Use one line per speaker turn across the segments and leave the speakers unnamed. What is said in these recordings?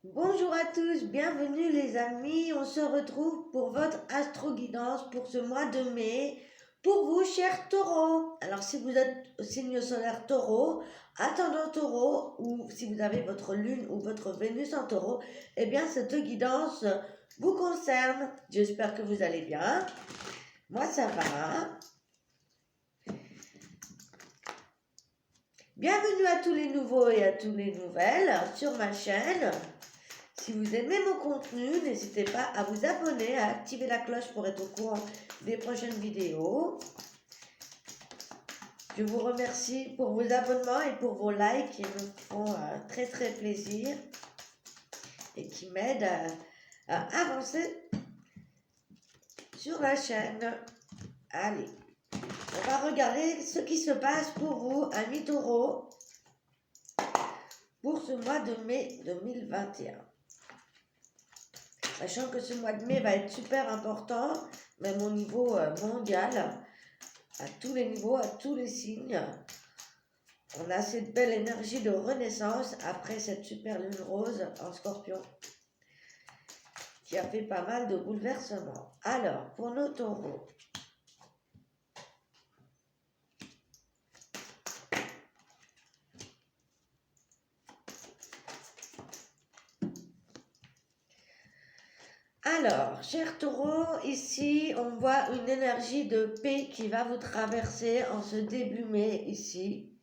Bonjour à tous, bienvenue les amis. On se retrouve pour votre astro-guidance pour ce mois de mai. Pour vous, chers taureaux. Alors, si vous êtes au signe solaire taureau, ascendant taureau, ou si vous avez votre lune ou votre Vénus en taureau, eh bien, cette guidance vous concerne. J'espère que vous allez bien. Moi, ça va. Bienvenue à tous les nouveaux et à toutes les nouvelles sur ma chaîne. Si vous aimez mon contenu, n'hésitez pas à vous abonner, à activer la cloche pour être au courant des prochaines vidéos. Je vous remercie pour vos abonnements et pour vos likes qui me font très très plaisir et qui m'aident à avancer sur la chaîne. Allez, on va regarder ce qui se passe pour vous, amis taureaux, pour ce mois de mai 2021. Sachant que ce mois de mai va être super important, même au niveau mondial, à tous les niveaux, à tous les signes. On a cette belle énergie de renaissance après cette super lune rose en scorpion qui a fait pas mal de bouleversements. Alors, pour nos taureaux, alors, chers taureaux, ici, on voit une énergie de paix qui va vous traverser en ce début mai, ici,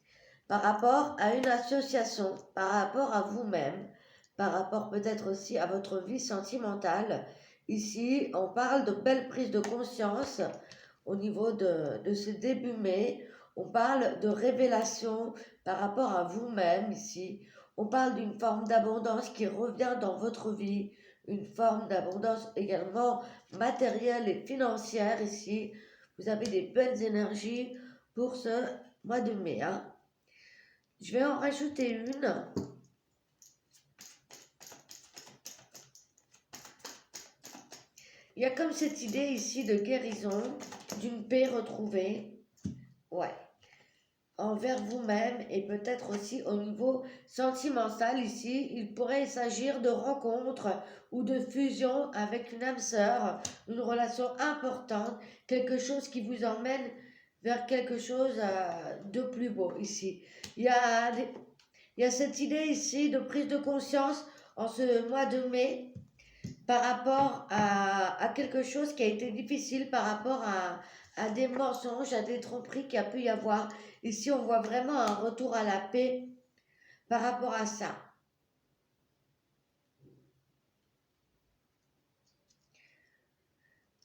par rapport à une association, par rapport à vous-même, par rapport peut-être aussi à votre vie sentimentale. Ici, on parle de belle prise de conscience au niveau de ce début mai. On parle de révélation par rapport à vous-même ici. On parle d'une forme d'abondance qui revient dans votre vie, une forme d'abondance également matérielle et financière ici. Vous avez des belles énergies pour ce mois de mai. Je vais en rajouter une. Il y a comme cette idée ici de guérison, d'une paix retrouvée. Ouais. Envers vous-même et peut-être aussi au niveau sentimental ici, il pourrait s'agir de rencontres ou de fusion avec une âme sœur, une relation importante, quelque chose qui vous emmène vers quelque chose de plus beau ici. Il y a, il y a cette idée ici de prise de conscience en ce mois de mai par rapport à quelque chose qui a été difficile, par rapport à des mensonges, à des tromperies qu'il y a pu y avoir. Ici, on voit vraiment un retour à la paix par rapport à ça.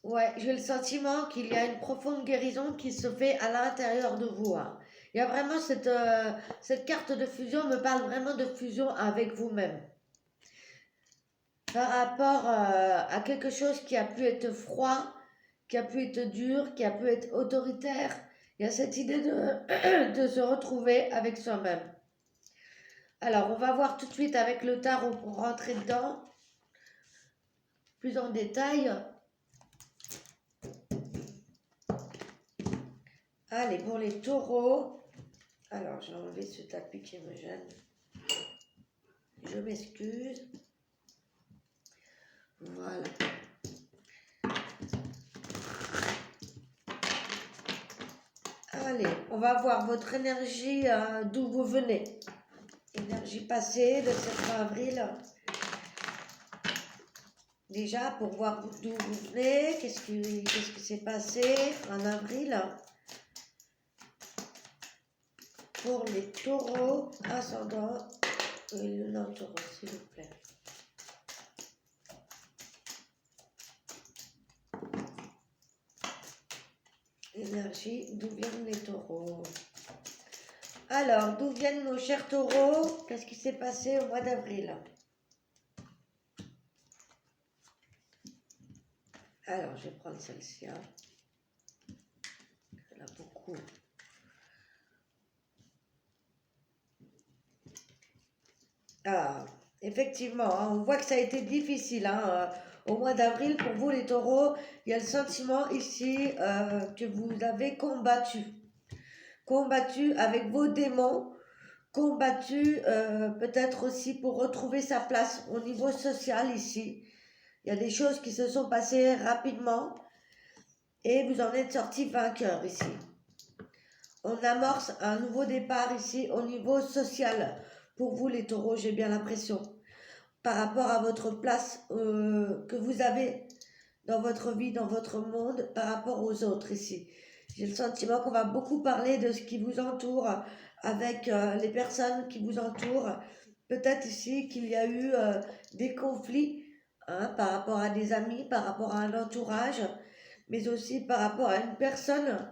Ouais, j'ai le sentiment qu'il y a une profonde guérison qui se fait à l'intérieur de vous. Il y a vraiment cette carte de fusion me parle vraiment de fusion avec vous-même. Par rapport à quelque chose qui a pu être froid, qui a pu être dur, qui a pu être autoritaire. Il y a cette idée de se retrouver avec soi-même. Alors, on va voir tout de suite avec le tarot pour rentrer dedans, plus en détail. Allez, pour les taureaux. Alors, j'ai enlevé ce tapis qui me gêne. Je m'excuse. Voilà. Allez, on va voir votre énergie, d'où vous venez. Énergie passée de 7 avril. Déjà, pour voir d'où vous venez, qu'est-ce qui s'est passé en avril. Pour les taureaux, ascendant et lune en taureau, s'il vous plaît. Énergie, d'où viennent les taureaux? Alors, d'où viennent nos chers taureaux? Qu'est-ce qui s'est passé au mois d'avril? Alors, je vais prendre celle-ci. Il y en a beaucoup. Ah, effectivement, on voit que ça a été difficile. Au mois d'avril, pour vous les taureaux, il y a le sentiment ici que vous avez combattu avec vos démons, combattu, peut-être aussi pour retrouver sa place au niveau social ici. Il y a des choses qui se sont passées rapidement et vous en êtes sorti vainqueur ici. On amorce un nouveau départ ici au niveau social. Pour vous les taureaux, j'ai bien l'impression. Par rapport à votre place que vous avez dans votre vie, dans votre monde, par rapport aux autres ici. J'ai le sentiment qu'on va beaucoup parler de ce qui vous entoure avec les personnes qui vous entourent. Peut-être ici qu'il y a eu des conflits par rapport à des amis, par rapport à un entourage, mais aussi par rapport à une personne.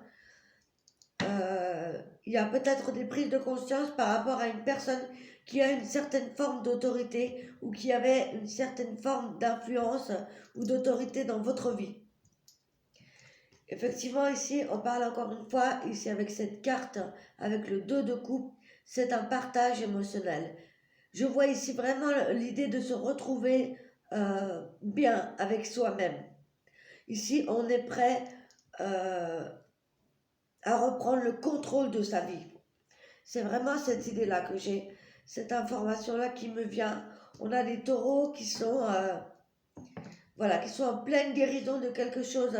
Il y a peut-être des prises de conscience par rapport à une personne qui a une certaine forme d'autorité ou qui avait une certaine forme d'influence ou d'autorité dans votre vie. Effectivement, ici, on parle encore une fois, ici avec cette carte, avec le 2 de coupe, c'est un partage émotionnel. Je vois ici vraiment l'idée de se retrouver bien avec soi-même. Ici, on est prêt à reprendre le contrôle de sa vie. C'est vraiment cette idée-là que j'ai, cette information-là qui me vient. On a des taureaux qui sont, qui sont en pleine guérison de quelque chose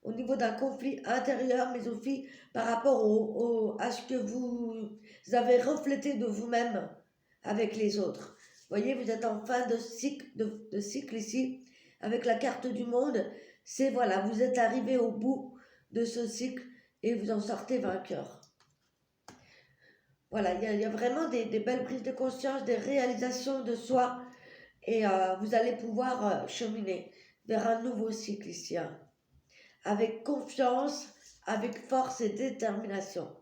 au niveau d'un conflit intérieur, mais aussi par rapport à ce que vous avez reflété de vous-même avec les autres. Vous voyez, vous êtes en fin de cycle ici, avec la carte du monde. C'est voilà, vous êtes arrivé au bout de ce cycle et vous en sortez vainqueur. Voilà, il y a vraiment des belles prises de conscience, des réalisations de soi et vous allez pouvoir cheminer vers un nouveau cycle ici, avec confiance, avec force et détermination.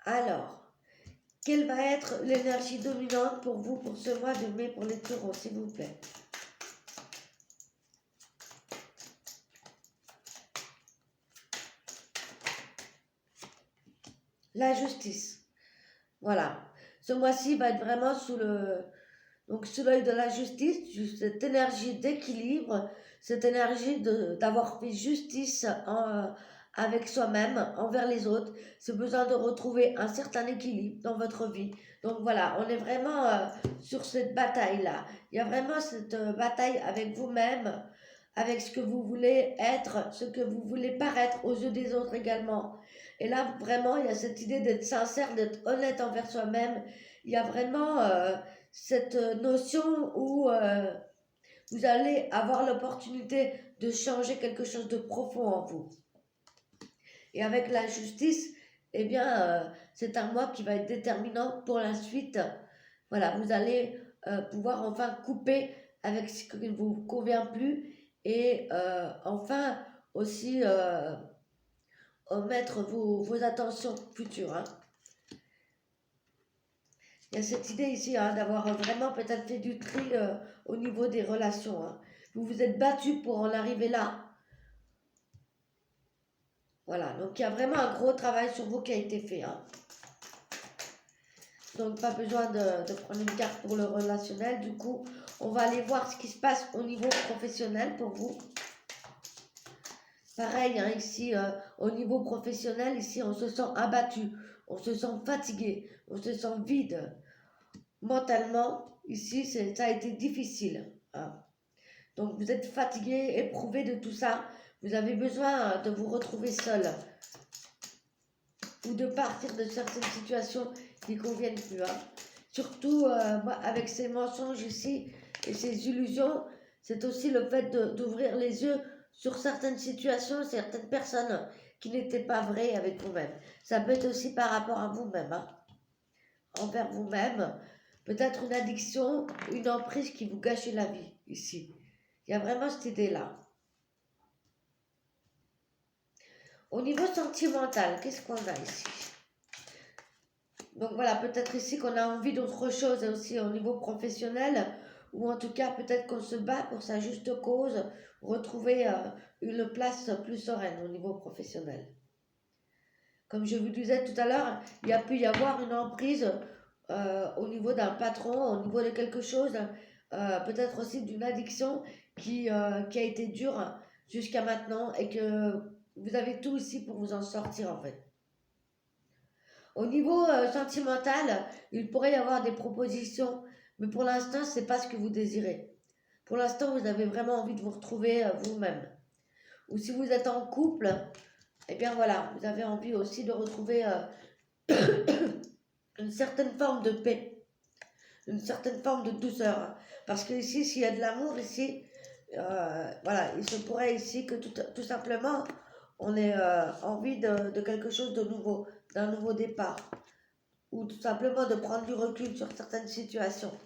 Alors, quelle va être l'énergie dominante pour vous pour ce mois de mai pour les taureaux, s'il vous plaît? La justice. Voilà. Ce mois-ci va être vraiment sous l'œil de la justice, cette énergie d'équilibre, cette énergie d'avoir fait justice avec soi-même, envers les autres, ce besoin de retrouver un certain équilibre dans votre vie. Donc voilà, on est vraiment sur cette bataille-là. Il y a vraiment cette bataille avec vous-même, avec ce que vous voulez être, ce que vous voulez paraître aux yeux des autres également. Et là, vraiment, il y a cette idée d'être sincère, d'être honnête envers soi-même. Il y a vraiment cette notion où vous allez avoir l'opportunité de changer quelque chose de profond en vous. Et avec la justice, eh bien, c'est un mois qui va être déterminant pour la suite. Voilà, vous allez pouvoir enfin couper avec ce qui ne vous convient plus et enfin aussi mettre vos attentions futures. Il y a cette idée ici d'avoir vraiment peut-être fait du tri au niveau des relations. Vous vous êtes battu pour en arriver là. Voilà, donc il y a vraiment un gros travail sur vous qui a été fait. Donc pas besoin de prendre une carte pour le relationnel. Du coup, on va aller voir ce qui se passe au niveau professionnel pour vous. Pareil, ici, au niveau professionnel, ici, on se sent abattu, on se sent fatigué, on se sent vide. Mentalement, ici, ça a été difficile. Donc, vous êtes fatigué, éprouvé de tout ça. Vous avez besoin de vous retrouver seul ou de partir de certaines situations qui ne conviennent plus. Surtout, avec ces mensonges ici et ces illusions, c'est aussi le fait d'ouvrir les yeux sur certaines situations, certaines personnes qui n'étaient pas vraies avec vous-même. Ça peut être aussi par rapport à vous-même, envers vous-même. Peut-être une addiction, une emprise qui vous gâche la vie, ici. Il y a vraiment cette idée-là. Au niveau sentimental, qu'est-ce qu'on a ici? Donc voilà, peut-être ici qu'on a envie d'autre chose aussi au niveau professionnel, ou en tout cas peut-être qu'on se bat pour sa juste cause, retrouver une place plus sereine au niveau professionnel. Comme je vous disais tout à l'heure, il y a pu y avoir une emprise au niveau d'un patron, au niveau de quelque chose, peut-être aussi d'une addiction qui a été dure jusqu'à maintenant et que vous avez tout ici pour vous en sortir en fait. Au niveau sentimental, il pourrait y avoir des propositions, mais pour l'instant, ce n'est pas ce que vous désirez. Pour l'instant, vous avez vraiment envie de vous retrouver vous-même. Ou si vous êtes en couple, eh bien voilà, vous avez envie aussi de retrouver une certaine forme de paix, une certaine forme de douceur. Parce que ici, s'il y a de l'amour, ici, voilà, il se pourrait ici que tout simplement, on ait envie de quelque chose de nouveau, d'un nouveau départ. Ou tout simplement de prendre du recul sur certaines situations.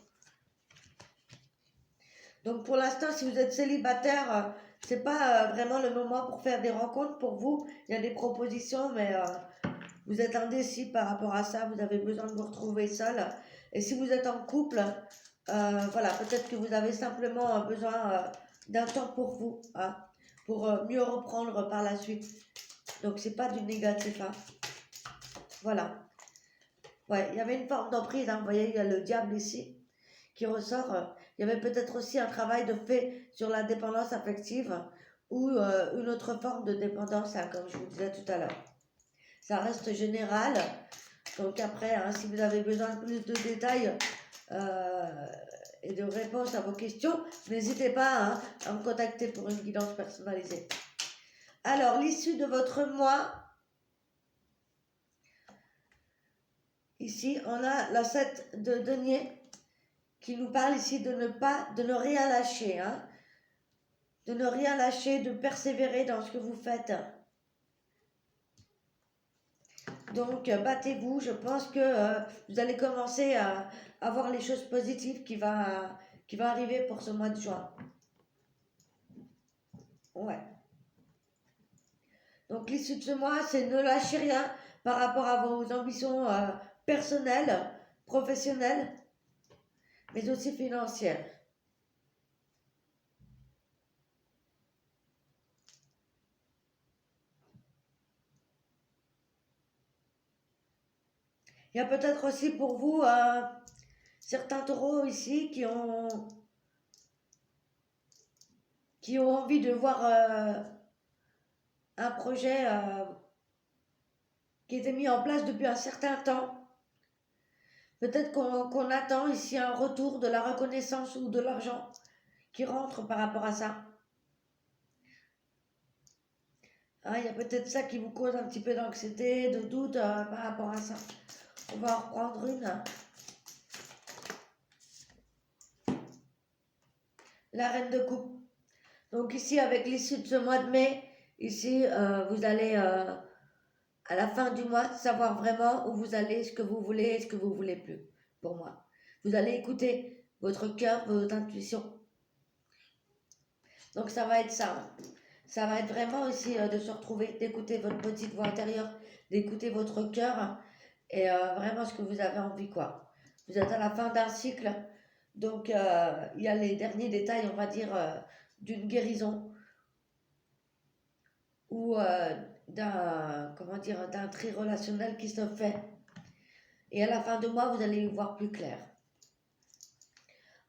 Donc pour l'instant, si vous êtes célibataire, c'est pas vraiment le moment pour faire des rencontres pour vous. Il y a des propositions, mais vous êtes indécis par rapport à ça. Vous avez besoin de vous retrouver seul. Et si vous êtes en couple, voilà, peut-être que vous avez simplement besoin d'un temps pour vous, hein, pour mieux reprendre par la suite. Donc c'est pas du négatif, hein. Voilà. Ouais, il y avait une forme d'emprise, hein. Vous voyez, il y a le diable ici qui ressort. Il y avait peut-être aussi un travail de fait sur la dépendance affective ou une autre forme de dépendance, hein, comme je vous disais tout à l'heure. Ça reste général. Donc après, hein, si vous avez besoin de plus de détails et de réponses à vos questions, n'hésitez pas, hein, à me contacter pour une guidance personnalisée. Alors, l'issue de votre mois, ici, on a la 7 de denier qui nous parle ici de ne rien lâcher, hein, de ne rien lâcher, de persévérer dans ce que vous faites. Donc, battez-vous. Je pense que vous allez commencer à avoir les choses positives qui va arriver pour ce mois de juin. Ouais. Donc, l'issue de ce mois, c'est ne lâchez rien par rapport à vos ambitions personnelles, professionnelles, mais aussi financières. Il y a peut-être aussi pour vous certains taureaux ici qui ont envie de voir un projet qui était mis en place depuis un certain temps. Peut-être qu'on attend ici un retour de la reconnaissance ou de l'argent qui rentre par rapport à ça. Hein, il y a peut-être ça qui vous cause un petit peu d'anxiété, de doute par rapport à ça. On va en reprendre une. La reine de coupe. Donc ici, avec l'issue de ce mois de mai, ici, vous allez, à la fin du mois, savoir vraiment où vous allez, ce que vous voulez et ce que vous ne voulez plus, pour moi. Vous allez écouter votre cœur, votre intuition. Donc ça va être ça. Ça va être vraiment aussi de se retrouver, d'écouter votre petite voix intérieure, d'écouter votre cœur et vraiment ce que vous avez envie, quoi. Vous êtes à la fin d'un cycle, donc il y a les derniers détails, on va dire, d'une guérison ou d'un tri relationnel qui se fait. Et à la fin de mois, vous allez y voir plus clair.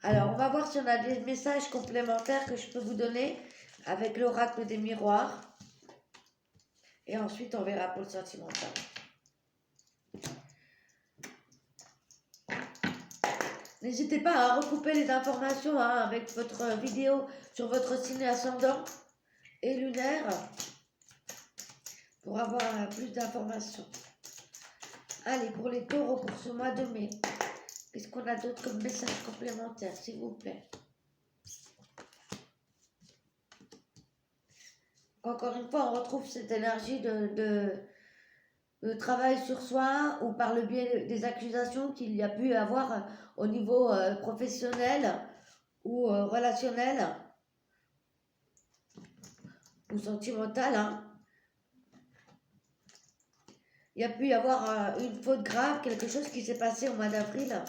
Alors, on va voir si on a des messages complémentaires que je peux vous donner avec l'oracle des miroirs. Et ensuite, on verra pour le sentimental. N'hésitez pas à recouper les informations avec votre vidéo sur votre signe ascendant et lunaire pour avoir plus d'informations. Allez, pour les taureaux, pour ce mois de mai, qu'est-ce qu'on a d'autre comme message complémentaire, s'il vous plaît? Encore une fois, on retrouve cette énergie de travail sur soi ou par le biais des accusations qu'il y a pu avoir au niveau professionnel ou relationnel ou sentimental, hein. Il y a pu y avoir une faute grave, quelque chose qui s'est passé au mois d'avril.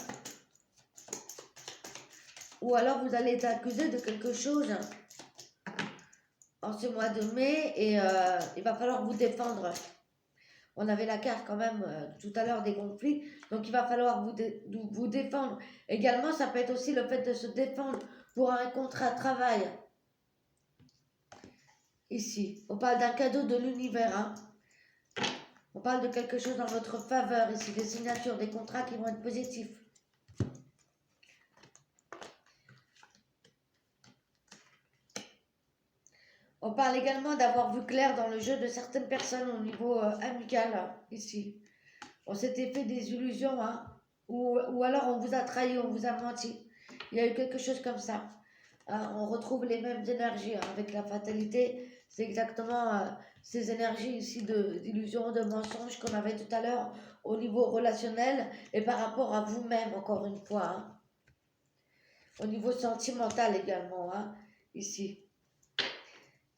Ou alors vous allez être accusé de quelque chose en ce mois de mai et il va falloir vous défendre. On avait la carte quand même tout à l'heure des conflits, donc il va falloir vous défendre. Également, ça peut être aussi le fait de se défendre pour un contrat de travail. Ici, on parle d'un cadeau de l'univers, hein. On parle de quelque chose dans votre faveur ici, des signatures, des contrats qui vont être positifs. On parle également d'avoir vu clair dans le jeu de certaines personnes au niveau amical, hein, ici. On s'était fait des illusions, hein, ou alors on vous a trahi, on vous a menti. Il y a eu quelque chose comme ça. Hein, on retrouve les mêmes énergies, hein, avec la fatalité. C'est exactement ces énergies ici d'illusion, de mensonge qu'on avait tout à l'heure au niveau relationnel et par rapport à vous-même, encore une fois. Hein. Au niveau sentimental également, hein, ici.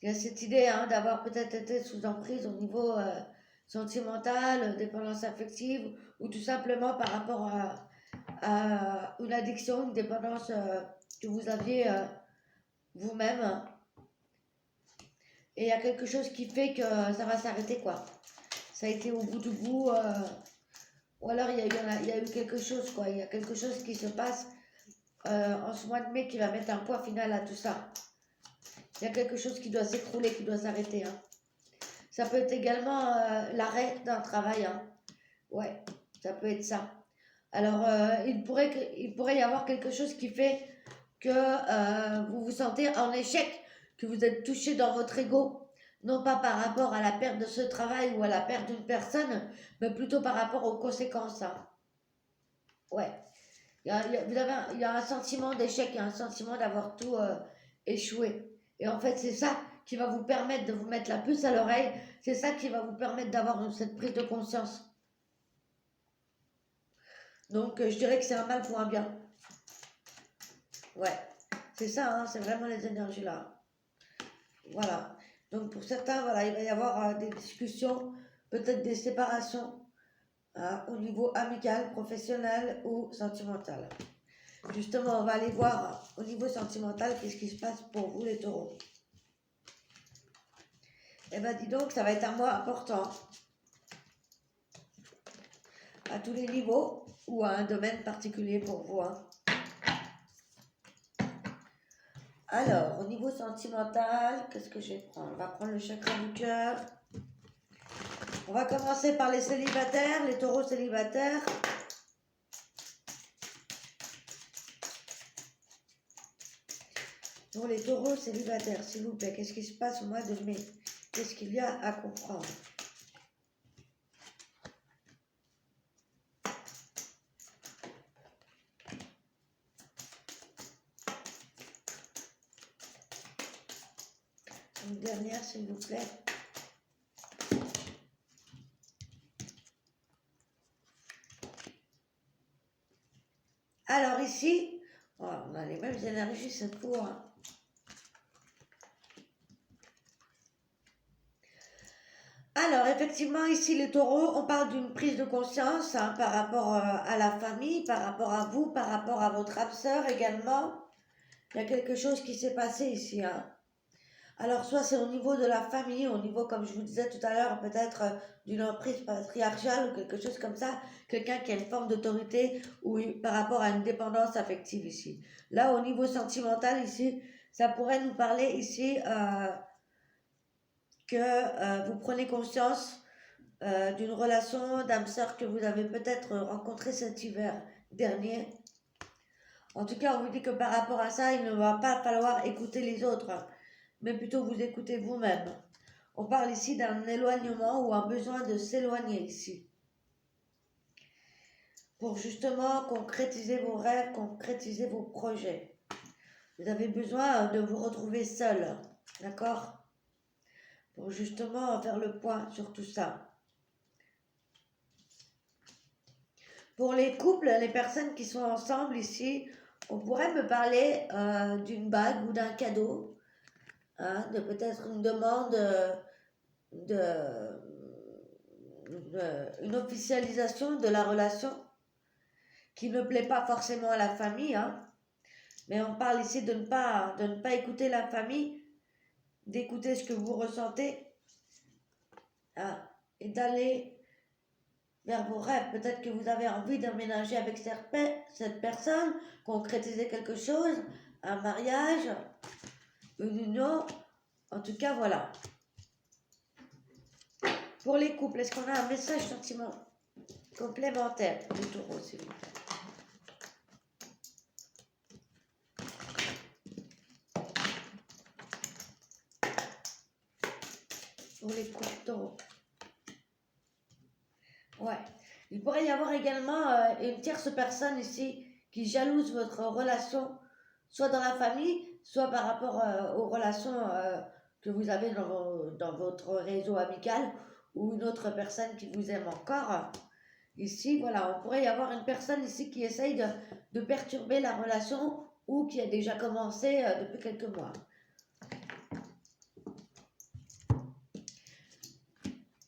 Il y a cette idée, hein, d'avoir peut-être été sous emprise au niveau sentimental, dépendance affective, ou tout simplement par rapport à une addiction, une dépendance que vous aviez vous-même. Et il y a quelque chose qui fait que ça va s'arrêter, quoi. Ça a été au bout du bout, ou alors il y a eu quelque chose, quoi. Il y a quelque chose qui se passe en ce mois de mai qui va mettre un point final à tout ça. Il y a quelque chose qui doit s'écrouler, qui doit s'arrêter. Hein. Ça peut être également l'arrêt d'un travail. Hein. Ouais, ça peut être ça. Alors, il pourrait y avoir quelque chose qui fait que vous vous sentez en échec, que vous êtes touché dans votre ego, non pas par rapport à la perte de ce travail ou à la perte d'une personne, mais plutôt par rapport aux conséquences. Hein. Ouais. Il y a un sentiment d'échec, il y a un sentiment d'avoir tout échoué. Et en fait, c'est ça qui va vous permettre de vous mettre la puce à l'oreille, c'est ça qui va vous permettre d'avoir cette prise de conscience. Donc, je dirais que c'est un mal pour un bien. Ouais, c'est ça, hein, c'est vraiment les énergies là. Voilà. Donc, pour certains, voilà, il va y avoir des discussions, peut-être des séparations au niveau amical, professionnel ou sentimental. Justement, on va aller voir au niveau sentimental qu'est-ce qui se passe pour vous les taureaux. Eh bien, dis donc, ça va être un mois important. À tous les niveaux ou à un domaine particulier pour vous. Hein. Alors, au niveau sentimental, qu'est-ce que je vais prendre? On va prendre le chakra du cœur. On va commencer par les célibataires, les taureaux célibataires. Pour les taureaux célibataires, s'il vous plaît, qu'est-ce qui se passe au mois de mai? Qu'est-ce qu'il y a à comprendre? Une dernière, s'il vous plaît. Alors ici, oh, on a les mêmes énergies cette fois. Hein. Alors, effectivement, ici, les taureaux, on parle d'une prise de conscience hein, par rapport à la famille, par rapport à vous, par rapport à votre âme sœur également. Il y a quelque chose qui s'est passé ici. Hein. Alors, soit c'est au niveau de la famille, au niveau, comme je vous disais tout à l'heure, peut-être d'une emprise patriarcale ou quelque chose comme ça, quelqu'un qui a une forme d'autorité ou par rapport à une dépendance affective ici. Là, au niveau sentimental, ici, ça pourrait nous parler ici que vous prenez conscience d'une relation d'âme sœur que vous avez peut-être rencontrée cet hiver dernier. En tout cas, on vous dit que par rapport à ça, il ne va pas falloir écouter les autres, mais plutôt vous écouter vous-même. On parle ici d'un éloignement ou un besoin de s'éloigner ici. Pour justement concrétiser vos rêves, concrétiser vos projets. Vous avez besoin de vous retrouver seul, d'accord? Pour justement faire le point sur tout ça. Pour les couples, les personnes qui sont ensemble ici, on pourrait me parler d'une bague ou d'un cadeau, hein, de peut-être une demande une officialisation de la relation qui ne plaît pas forcément à la famille, hein, mais on parle ici de ne pas écouter la famille, d'écouter ce que vous ressentez hein, et d'aller vers vos rêves. Peut-être que vous avez envie d'emménager avec cette personne, concrétiser quelque chose, un mariage, une union, en tout cas voilà. Pour les couples, est-ce qu'on a un message sentiment complémentaire du taureau, s'il vous plaît? Pour les couples taureaux. Ouais. Il pourrait y avoir également une tierce personne ici qui jalouse votre relation, soit dans la famille, soit par rapport aux relations que vous avez dans votre réseau amical, ou une autre personne qui vous aime encore. Ici, voilà, on pourrait y avoir une personne ici qui essaye de perturber la relation ou qui a déjà commencé depuis quelques mois.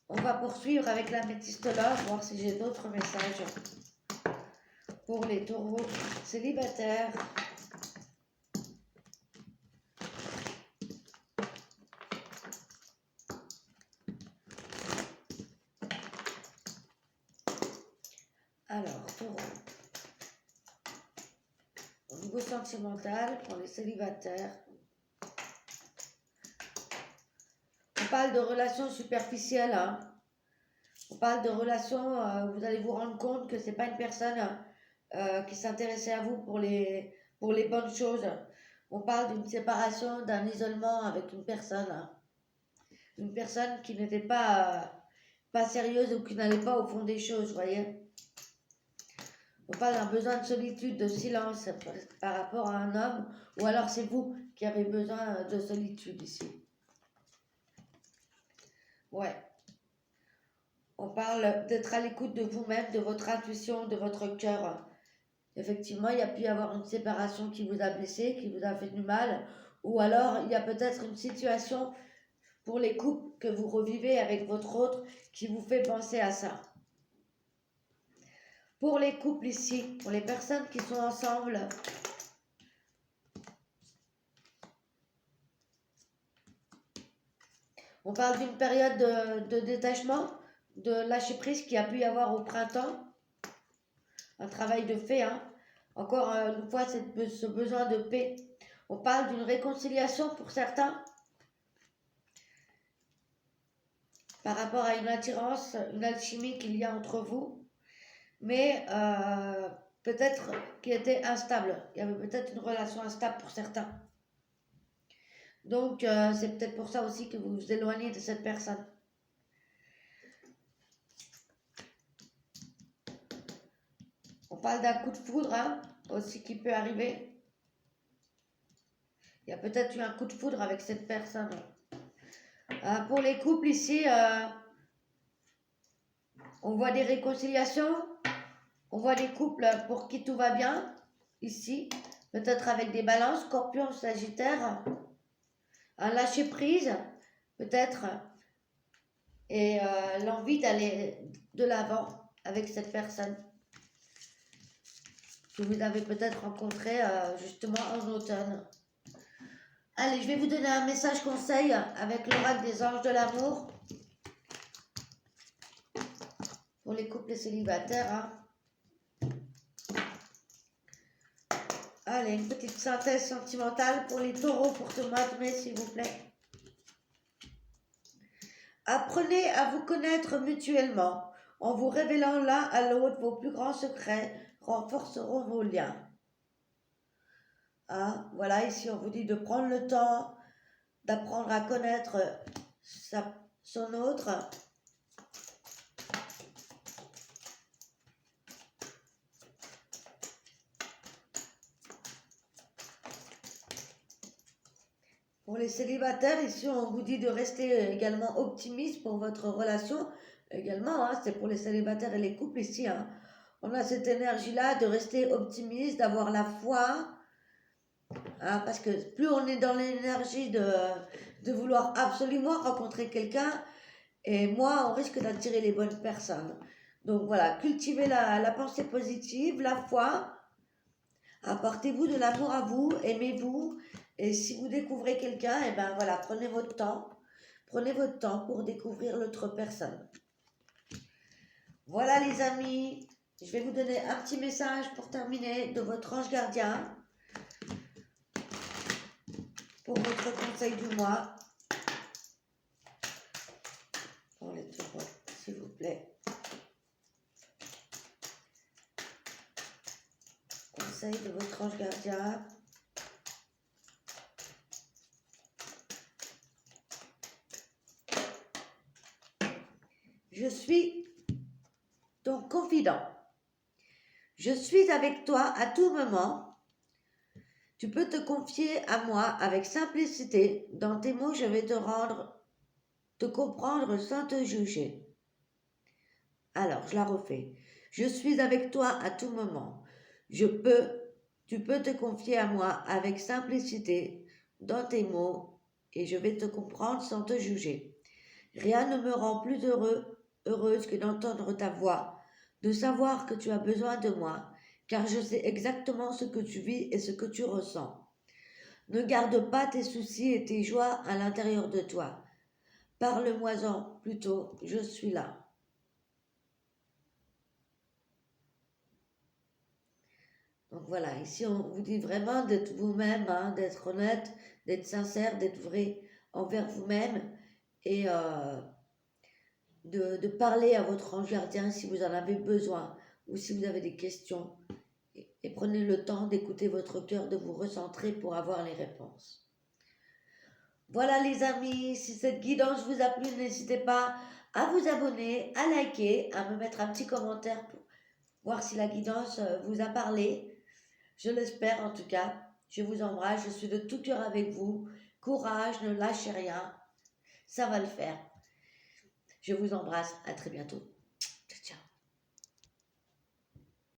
On va poursuivre avec la métistologue, voir si j'ai d'autres messages pour les taureaux célibataires. Alors, taureau. Au niveau sentimental, pour les célibataires, on parle de relations superficielles, hein. On parle de relations, vous allez vous rendre compte que c'est pas une personne qui s'intéressait à vous pour les bonnes choses. On parle d'une séparation, d'un isolement avec une personne, hein. Une personne qui n'était pas sérieuse ou qui n'allait pas au fond des choses, vous voyez. On parle d'un besoin de solitude, de silence par rapport à un homme, ou alors c'est vous qui avez besoin de solitude ici. Ouais. On parle d'être à l'écoute de vous-même, de votre intuition, de votre cœur. Effectivement, il y a pu y avoir une séparation qui vous a blessé, qui vous a fait du mal, ou alors il y a peut-être une situation pour les couples que vous revivez avec votre autre qui vous fait penser à ça. Pour les couples ici, pour les personnes qui sont ensemble, on parle d'une période de détachement, de lâcher prise qui a pu y avoir au printemps. Un travail de fait, hein. Encore une fois, ce besoin de paix. On parle d'une réconciliation pour certains par rapport à une attirance, une alchimie qu'il y a entre vous, mais peut-être qui était instable. Il y avait peut-être une relation instable pour certains. Donc, c'est peut-être pour ça aussi que vous vous éloignez de cette personne. On parle d'un coup de foudre, hein, aussi qui peut arriver. Il y a peut-être eu un coup de foudre avec cette personne. Pour les couples ici, on voit des réconciliations. On voit des couples pour qui tout va bien, ici. Peut-être avec des balances, scorpion, sagittaire. Un lâcher-prise, peut-être. Et l'envie d'aller de l'avant avec cette personne que vous avez peut-être rencontré justement en automne. Allez, je vais vous donner un message conseil avec l'oracle des anges de l'amour pour les couples célibataires, hein. Allez, une petite synthèse sentimentale pour les taureaux pour ce mois de mai, s'il vous plaît. Apprenez à vous connaître mutuellement en vous révélant l'un à l'autre vos plus grands secrets renforceront vos liens. Hein, voilà, ici on vous dit de prendre le temps d'apprendre à connaître son autre. Pour les célibataires, ici on vous dit de rester également optimiste pour votre relation. Également, hein, c'est pour les célibataires et les couples ici. Hein. On a cette énergie-là de rester optimiste, d'avoir la foi. Hein, parce que plus on est dans l'énergie de vouloir absolument rencontrer quelqu'un, et moins on risque d'attirer les bonnes personnes. Donc voilà, cultivez la pensée positive, la foi. Apportez-vous de l'amour à vous, aimez-vous. Et si vous découvrez quelqu'un, et ben voilà, prenez votre temps. Prenez votre temps pour découvrir l'autre personne. Voilà les amis, je vais vous donner un petit message pour terminer de votre ange gardien. Pour votre conseil du mois. Pour les taureaux. s'il vous plaît. Conseil de votre ange gardien. Je suis ton confident. Je suis avec toi à tout moment. Tu peux te confier à moi avec simplicité. Dans tes mots, je vais te comprendre sans te juger. Alors, je la refais. Je suis avec toi à tout moment. Tu peux te confier à moi avec simplicité dans tes mots et je vais te comprendre sans te juger. Rien ne me rend plus heureuse que d'entendre ta voix, de savoir que tu as besoin de moi, car je sais exactement ce que tu vis et ce que tu ressens. Ne garde pas tes soucis et tes joies à l'intérieur de toi. Parle-moi-en plutôt, je suis là. Donc voilà, ici on vous dit vraiment d'être vous-même, hein, d'être honnête, d'être sincère, d'être vrai envers vous-même et de parler à votre ange gardien si vous en avez besoin ou si vous avez des questions. Et prenez le temps d'écouter votre cœur, de vous recentrer pour avoir les réponses. Voilà les amis, si cette guidance vous a plu, n'hésitez pas à vous abonner, à liker, à me mettre un petit commentaire pour voir si la guidance vous a parlé. Je l'espère en tout cas. Je vous embrasse, je suis de tout cœur avec vous. Courage, ne lâchez rien. Ça va le faire. Je vous embrasse, à très bientôt.